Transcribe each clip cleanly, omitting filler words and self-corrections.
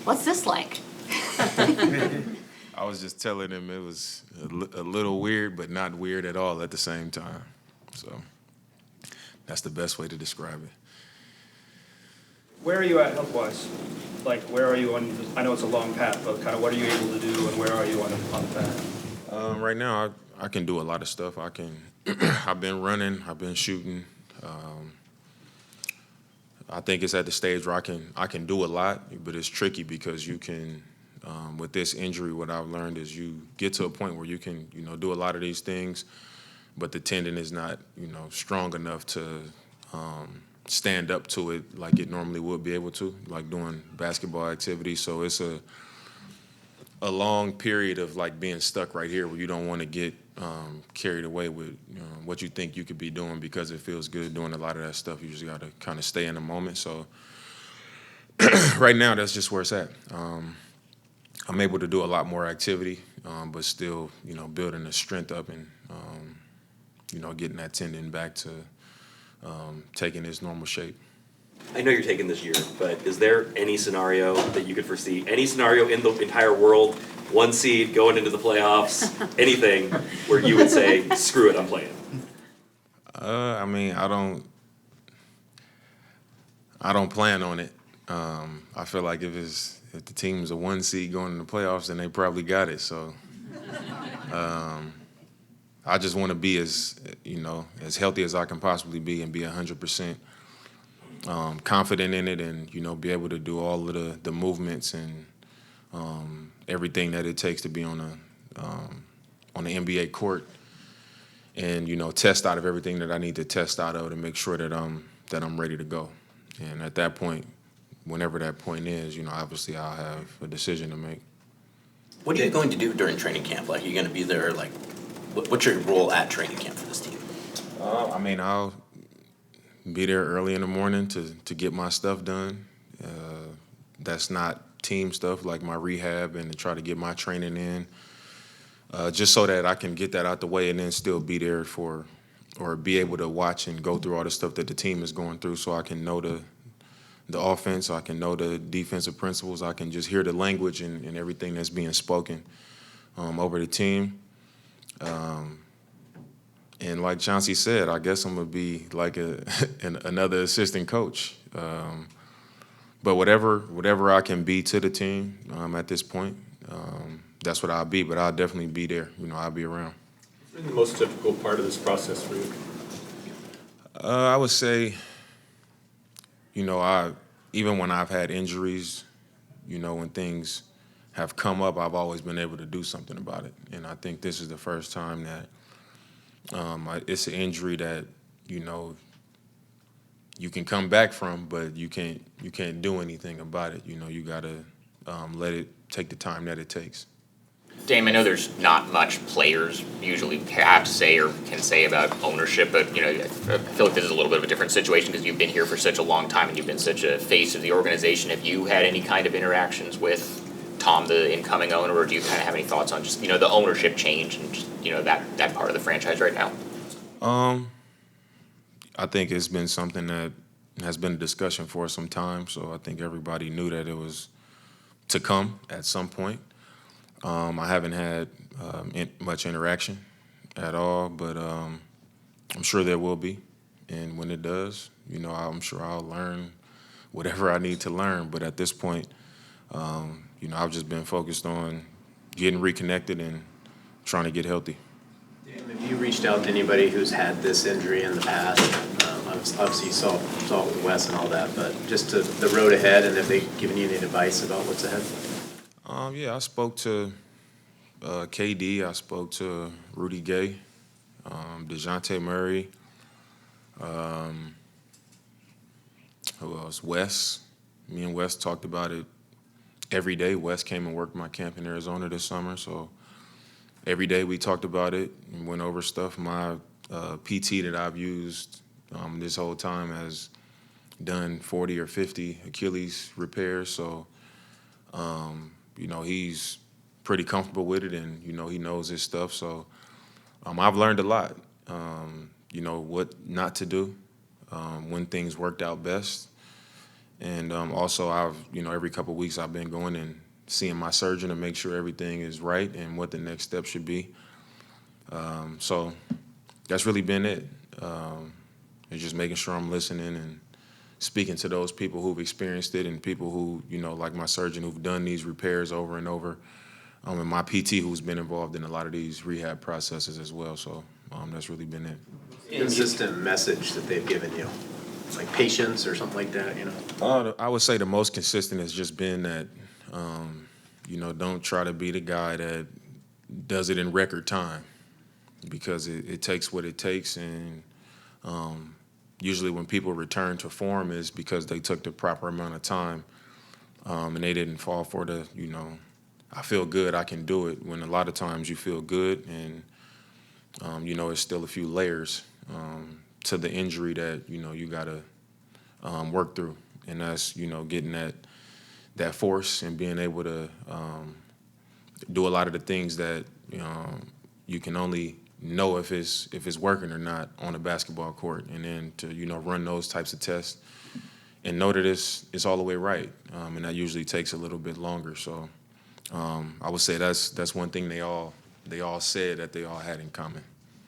What's this like? I was just telling him it was a little weird, but not weird at all at the same time. So that's the best way to describe it. Where are you at health-wise? Like, where are you on, I know it's a long path, but kind of what are you able to do and where are you on the path? Right now, I can do a lot of stuff. I've been running, I've been shooting. I think it's at the stage where I can do a lot, but it's tricky because you can, with this injury, what I've learned is you get to a point where you can, do a lot of these things, but the tendon is not, strong enough to stand up to it like it normally would be able to, like doing basketball activities. So it's a long period of like being stuck right here where you don't want to get carried away with what you think you could be doing because it feels good doing a lot of that stuff. You just got to kind of stay in the moment. So right now, that's just where it's at. I'm able to do a lot more activity, but still, building the strength up and, getting that tendon back to taking its normal shape. I know you're taking this year, but is there any scenario that you could foresee? Any scenario in the entire world, one seed going into the playoffs, anything where you would say, "Screw it, I'm playing"? I mean, I don't plan on it. I feel like if the team's a one seed going into the playoffs, then they probably got it. So I just want to be as healthy as I can possibly be and be 100%. Confident in it and, be able to do all of the movements and everything that it takes to be on the NBA court and, test out of everything that I need to test out of to make sure that I'm ready to go. And at that point, whenever that point is, obviously I'll have a decision to make. What are you going to do during training camp? Like, are you going to be there, like, what's your role at training camp for this team? I'll be there early in the morning to get my stuff done. That's not team stuff like my rehab and to try to get my training in, just so that I can get that out the way and then still be there or be able to watch and go through all the stuff that the team is going through so I can know the offense, I can know the defensive principles, I can just hear the language and everything that's being spoken over the team. And like Chauncey said, I guess I'm going to be like another assistant coach. But whatever I can be to the team at this point, that's what I'll be. But I'll definitely be there. I'll be around. What's been the most difficult part of this process for you? I would say, even when I've had injuries, when things have come up, I've always been able to do something about it. And I think this is the first time that it's an injury that you can come back from, but you can't do anything about it. You got to let it take the time that it takes. Dame, I know there's not much players usually have to say or can say about ownership, but I feel like this is a little bit of a different situation because you've been here for such a long time and you've been such a face of the organization. Have you had any kind of interactions with Tom, the incoming owner, or do you kind of have any thoughts on just the ownership change and just, that part of the franchise right now? I think it's been something that has been a discussion for some time, so I think everybody knew that it was to come at some point. I haven't had much interaction at all, but I'm sure there will be, and when it does, I'm sure I'll learn whatever I need to learn. But at this point, I've just been focused on getting reconnected and trying to get healthy. Have you reached out to anybody who's had this injury in the past? Obviously, you saw it with Wes and all that, but just to the road ahead, and if they've given you any advice about what's ahead? Yeah, I spoke to KD. I spoke to Rudy Gay, DeJounte Murray. Who else? Wes. Me and Wes talked about it every day. Wes came and worked my camp in Arizona this summer, so every day we talked about it and went over stuff. My PT that I've used this whole time has done 40 or 50 Achilles repairs, so he's pretty comfortable with it, and he knows his stuff. So I've learned a lot. What not to do when things worked out best, And also, I've every couple of weeks I've been going and seeing my surgeon to make sure everything is right and what the next step should be. So that's really been it. It's just making sure I'm listening and speaking to those people who've experienced it and people who, like my surgeon who've done these repairs over and over, and my PT who's been involved in a lot of these rehab processes as well. So that's really been it. Consistent message that they've given you, like patience or something like that, I would say the most consistent has just been that, don't try to be the guy that does it in record time, because it takes what it takes. And usually when people return to form is because they took the proper amount of time, and they didn't fall for the, I feel good, I can do it, when a lot of times you feel good and, it's still a few layers to the injury that, you got to work through. And that's, getting that force and being able to do a lot of the things that, you can only know if it's working or not on a basketball court, and then to run those types of tests and know that it's all the way right, and that usually takes a little bit longer. So I would say that's one thing they all said that they all had in common.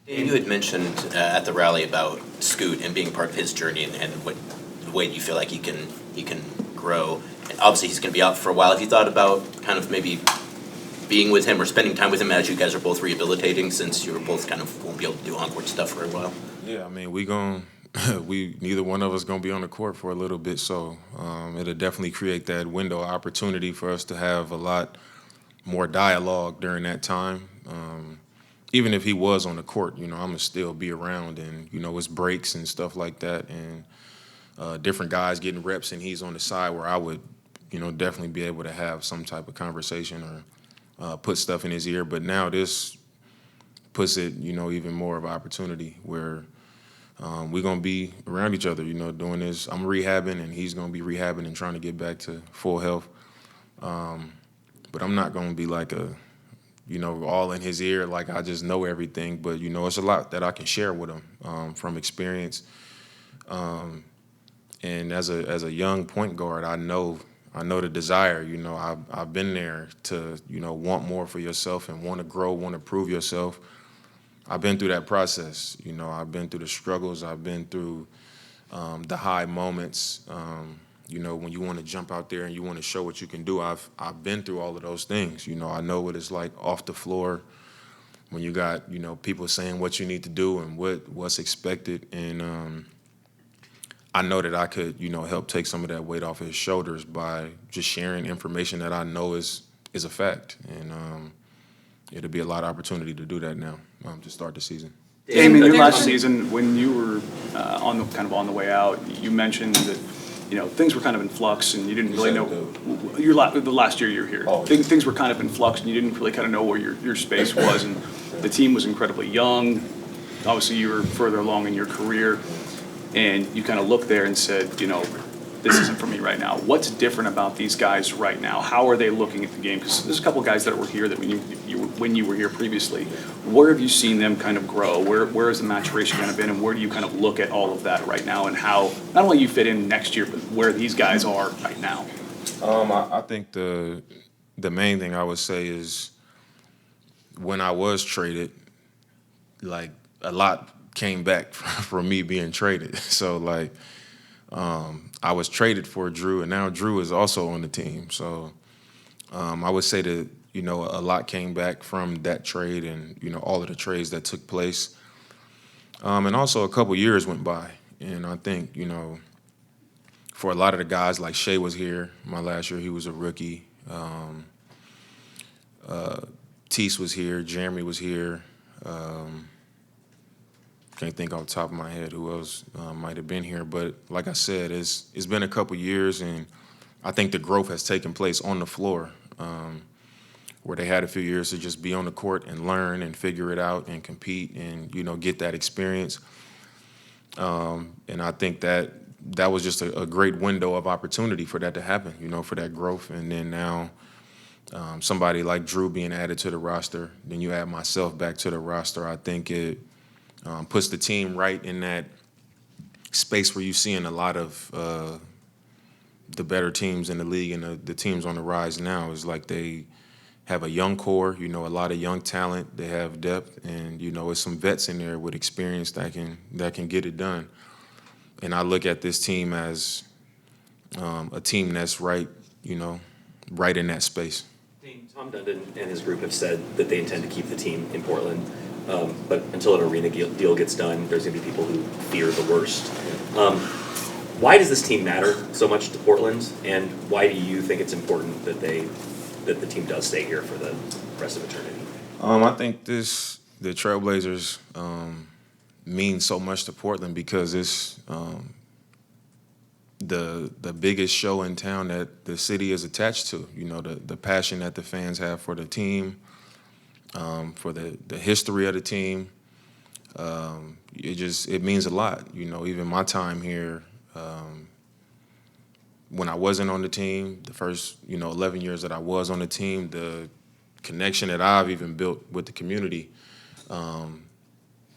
You had mentioned at the rally about Scoot and being part of his journey and what the way you feel like he can grow. And obviously he's going to be out for a while. Have you thought about kind of maybe being with him or spending time with him as you guys are both rehabilitating, since you both kind of won't be able to do on-court stuff for a while? Yeah, I mean, neither one of us gonna be on the court for a little bit, so it'll definitely create that window of opportunity for us to have a lot more dialogue during that time. Even if he was on the court, I'm gonna still be around, and it's breaks and stuff like that, and different guys getting reps, and he's on the side where I would, definitely be able to have some type of conversation or put stuff in his ear. But now this puts it, even more of an opportunity where we're going to be around each other, doing this. I'm rehabbing, and he's going to be rehabbing and trying to get back to full health. But I'm not going to be like all in his ear, like I just know everything. But, it's a lot that I can share with him from experience. And as a young point guard, I know the desire. I've been there to, want more for yourself and want to grow, want to prove yourself. I've been through that process. I've been through the struggles. I've been through the high moments. When you want to jump out there and you want to show what you can do. I've been through all of those things. I know what it's like off the floor when you got, people saying what you need to do and what's expected. And I know that I could, help take some of that weight off his shoulders by just sharing information that I know is a fact. And it'll be a lot of opportunity to do that now to start the season. Damian, your last season, when you were on the way out, you mentioned that things were kind of in flux, and you didn't really know. The last year you were here, things were kind of in flux, and you didn't really kind of know where your space was, and the team was incredibly young. Obviously, you were further along in your career, and you kind of looked there and said, this isn't for me right now. What's different about these guys right now? How are they looking at the game? Because there's a couple of guys that were here that when you were here previously. Where have you seen them kind of grow? Where has the maturation kind of been, and where do you kind of look at all of that right now, and how not only you fit in next year, but where these guys are right now? I think the main thing I would say is when I was traded, like a lot came back from me being traded. So like. I was traded for Drew, and now Drew is also on the team. So I would say that, a lot came back from that trade and, all of the trades that took place. And also a couple years went by. And I think, for a lot of the guys, like Shea was here my last year, he was a rookie. Tease was here, Jeremy was here. Can't think off the top of my head who else might have been here. But like I said, it's been a couple years, and I think the growth has taken place on the floor, where they had a few years to just be on the court and learn and figure it out and compete and, get that experience. And I think that was just a great window of opportunity for that to happen, for that growth. And then now somebody like Drew being added to the roster, then you add myself back to the roster, I think it puts the team right in that space where you're seeing a lot of the better teams in the league and the teams on the rise now is like they have a young core, a lot of young talent. They have depth, and it's some vets in there with experience that can get it done. And I look at this team as a team that's right in that space. Tom Dundon and his group have said that they intend to keep the team in Portland, but until an arena deal gets done, there's going to be people who fear the worst. Why does this team matter so much to Portland, and why do you think it's important that the team does stay here for the rest of eternity? I think the Trailblazers mean so much to Portland because it's the biggest show in town that the city is attached to. The passion that the fans have for the team, for the history of the team. It means a lot. Even my time here, when I wasn't on the team, the first 11 years that I was on the team, the connection that I've even built with the community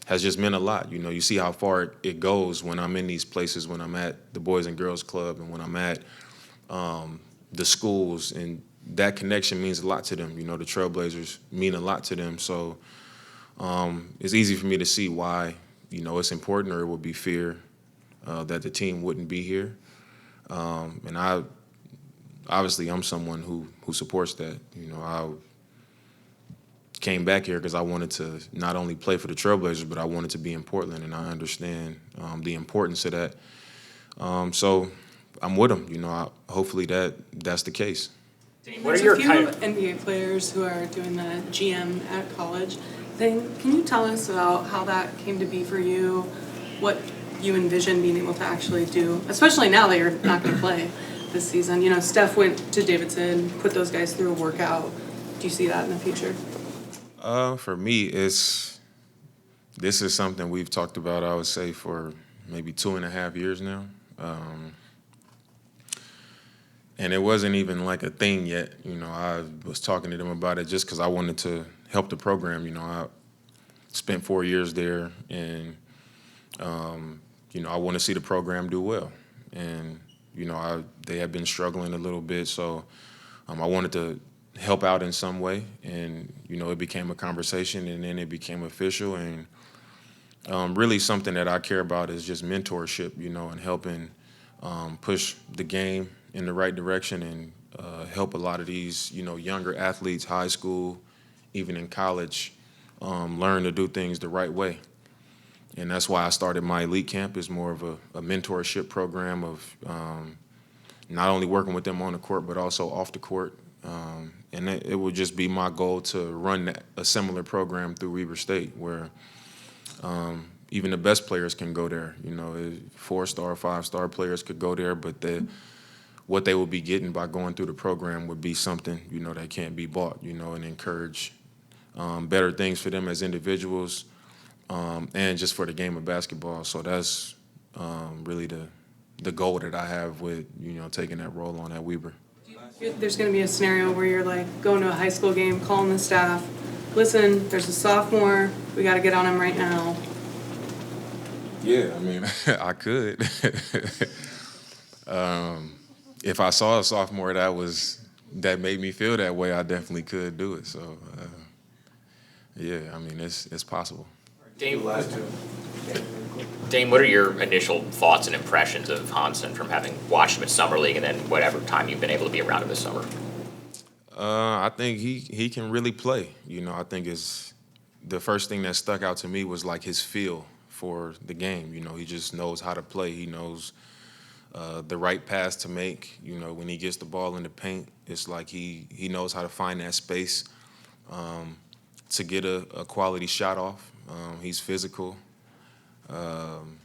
has just meant a lot. You see how far it goes when I'm in these places, when I'm at the Boys and Girls Club and when I'm at the schools, and that connection means a lot to them. The Trailblazers mean a lot to them. So it's easy for me to see why, it's important, or it would be fear that the team wouldn't be here. And I'm someone who supports that. I came back here because I wanted to not only play for the Trailblazers, but I wanted to be in Portland, and I understand the importance of that. So I'm with them. Hopefully that's the case. There's a few NBA players who are doing the GM at college thing. Can you tell us about how that came to be for you, what you envision being able to actually do, especially now that you're not going to play this season? Steph went to Davidson, put those guys through a workout. Do you see that in the future? For me, this is something we've talked about, I would say, for maybe 2.5 years now. And it wasn't even like a thing yet. I was talking to them about it just because I wanted to help the program. I spent 4 years there, and I want to see the program do well. And they have been struggling a little bit, so I wanted to help out in some way. And it became a conversation, and then it became official. And really something that I care about is just mentorship, and helping push the game in the right direction, and help a lot of these younger athletes, high school, even in college, learn to do things the right way. And that's why I started my elite camp. Is more of a mentorship program of not only working with them on the court, but also off the court. And it would just be my goal to run a similar program through Weber State, where even the best players can go there. 4-star, 5-star players could go there, but what they would be getting by going through the program would be something that can't be bought. And encourage better things for them as individuals, and just for the game of basketball. So that's really the goal that I have with taking that role on at Weber. There's going to be a scenario where you're like going to a high school game, calling the staff, listen, there's a sophomore, we got to get on him right now. Yeah, I mean, I could. If I saw a sophomore that made me feel that way, I definitely could do it. So, yeah, I mean, it's possible. Dame, what are your initial thoughts and impressions of Hansen from having watched him at Summer League and then whatever time you've been able to be around him this summer? I think he can really play. I think the first thing that stuck out to me was like his feel for the game. He just knows how to play. He knows the right pass to make. When he gets the ball in the paint, it's like he knows how to find that space to get a quality shot off. He's physical. And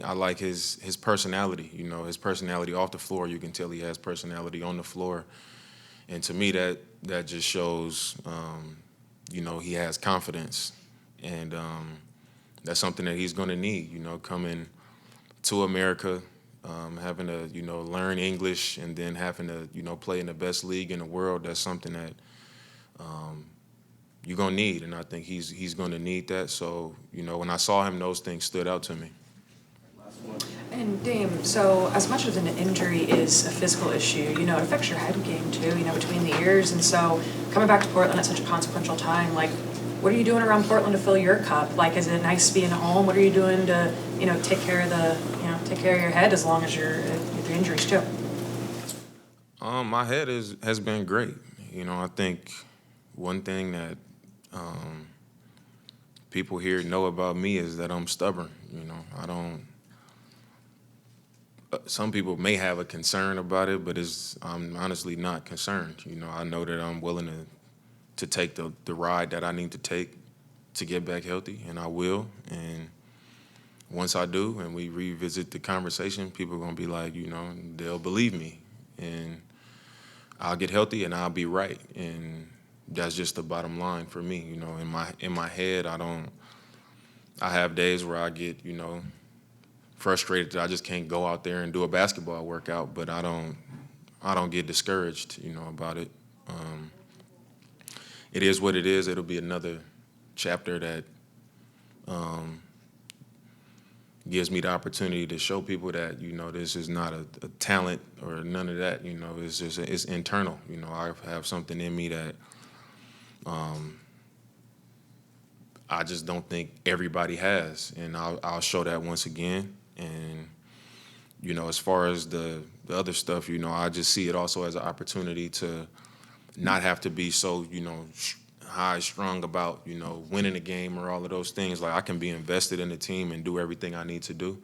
I like his personality. His personality off the floor. You can tell he has personality on the floor. And to me, that just shows, he has confidence. And that's something that he's going to need, coming to America, having to, learn English, and then having to, play in the best league in the world. That's something that you're going to need, and I think he's going to need that. So, when I saw him, those things stood out to me. And Dame, so as much as an injury is a physical issue, it affects your head game too, between the ears. And so coming back to Portland at such a consequential time, like, what are you doing around Portland to fill your cup? Like, is it nice being home? What are you doing to, take care of take care of your head as long as you're with your injuries too? My head has been great. I think one thing that people here know about me is that I'm stubborn. I don't. Some people may have a concern about it, but I'm honestly not concerned. I know that I'm willing to take the ride that I need to take to get back healthy, and I will. And once I do, and we revisit the conversation, people are gonna be like, they'll believe me, and I'll get healthy, and I'll be right. And that's just the bottom line for me. In my head, I have days where I get, frustrated that I just can't go out there and do a basketball workout, but I don't get discouraged, about it. It is what it is. It'll be another chapter that gives me the opportunity to show people that, this is not a talent or none of that. It's internal. I have something in me that I just don't think everybody has, and I'll show that once again. And as far as the other stuff, I just see it also as an opportunity to not have to be so high strung about winning a game or all of those things. Like, I can be invested in the team and do everything I need to do.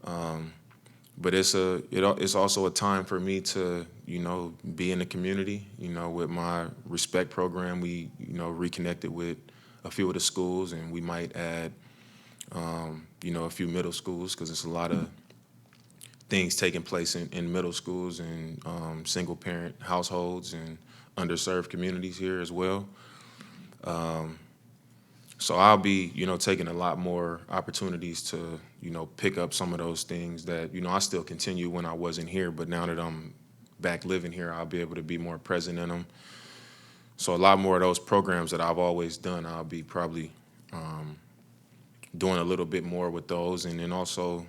But it's also a time for me to be in the community. With my respect program, we reconnected with a few of the schools, and we might add a few middle schools, because there's a lot of things taking place in middle schools and single parent households and underserved communities here as well. So I'll be, taking a lot more opportunities to, pick up some of those things that, I still continue when I wasn't here, but now that I'm back living here, I'll be able to be more present in them. So a lot more of those programs that I've always done, I'll be probably doing a little bit more with those, and then also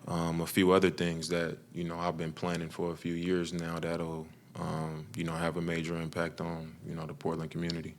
a few other things that, I've been planning for a few years now that'll, have a major impact on, the Portland community.